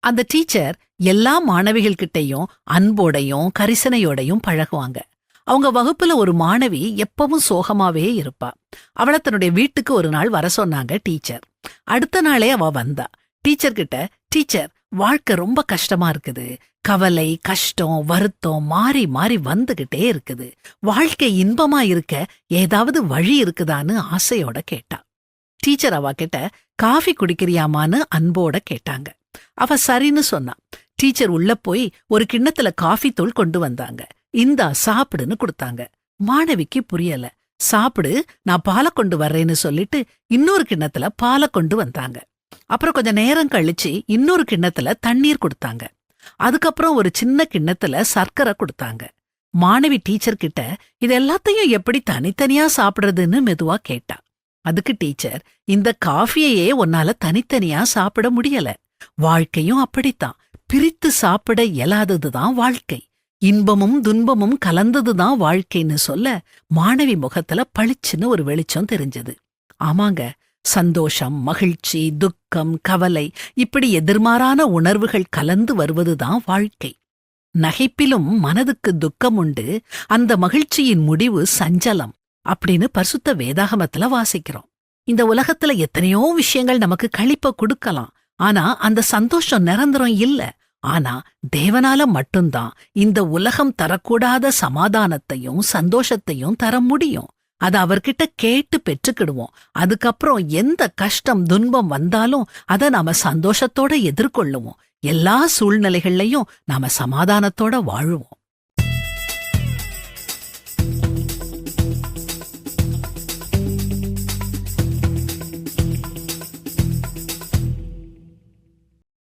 அந்த டீச்சர் எல்லா மாணவிகள் கிட்டையும் அன்போடையும் கரிசனையோடையும் பழகுவாங்க. அவங்க வகுப்புல ஒரு மாணவி எப்பவும் சோகமாவே இருப்பா. அவளை தன்னுடைய வீட்டுக்கு ஒரு நாள் வர சொன்னாங்க டீச்சர். அடுத்த நாளே அவ வந்தா. டீச்சர் கிட்ட, டீச்சர், வாழ்க்கை ரொம்ப கஷ்டமா இருக்குது. கவலை, கஷ்டம், வருத்தம் மாறி மாறி வந்துகிட்டே இருக்குது. வாழ்க்கை இன்பமா இருக்க ஏதாவது வழி இருக்குதான்னு ஆசையோட கேட்டா. டீச்சர் அவ கிட்ட காஃபி குடிக்கிறியாமான்னு அன்போட கேட்டாங்க. அவ சரின்னு சொன்னா. டீச்சர் உள்ள போய் ஒரு கிண்ணத்துல காஃபி தூள் கொண்டு வந்தாங்க. இந்தா சாப்பிடுன்னு கொடுத்தாங்க. மாணவிக்கு புரியல. சாப்பிடு, நான் பாலை கொண்டு வர்றேன்னு சொல்லிட்டு இன்னொரு கிண்ணத்துல பாலை கொண்டு வந்தாங்க. அப்புறம் கொஞ்ச நேரம் கழிச்சு இன்னொரு கிண்ணத்துல தண்ணீர் கொடுத்தாங்க. அதுக்கப்புறம் ஒரு சின்ன கிண்ணத்துல சர்க்கரை கொடுத்தாங்க. மாணவி டீச்சர் கிட்ட இது எல்லாத்தையும் எப்படி தனித்தனியா சாப்பிடுறதுன்னு மெதுவா கேட்டா. அதுக்கு டீச்சர், இந்த காஃபியையே உன்னால தனித்தனியா சாப்பிட முடியல. வாழ்க்கையும் அப்படித்தான். பிரித்து சாப்பிட இயலாததுதான் வாழ்க்கை. இன்பமும் துன்பமும் கலந்ததுதான் வாழ்க்கைன்னு சொல்ல மாணவி முகத்துல பளிச்சுன்னு ஒரு வெளிச்சம் தெரிஞ்சது. ஆமாங்க, சந்தோஷம், மகிழ்ச்சி, துக்கம், கவலை இப்படி எதிர்மாறான உணர்வுகள் கலந்து வருவதுதான் வாழ்க்கை. நகைப்பிலும் மனதுக்கு துக்கம் உண்டு, அந்த மகிழ்ச்சியின் முடிவு சஞ்சலம் அப்படின்னு பரிசுத்த வேதாகமத்துல வாசிக்கிறோம். இந்த உலகத்துல எத்தனையோ விஷயங்கள் நமக்கு களிப்ப கொடுக்கலாம். ஆனா அந்த சந்தோஷம் நிரந்தரம் இல்ல. ஆனா தேவனால மட்டும்தான் இந்த உலகம் தரக்கூடாத சமாதானத்தையும் சந்தோஷத்தையும் தர முடியும். அதை அவர்கிட்ட கேட்டு பெற்றுக்கிடுவோம். அதுக்கப்புறம் எந்த கஷ்டம் துன்பம் வந்தாலும் அதை நாம சந்தோஷத்தோட எதிர்கொள்ளுவோம். எல்லா சூழ்நிலைகள்லயும் நாம சமாதானத்தோட வாழுவோம்.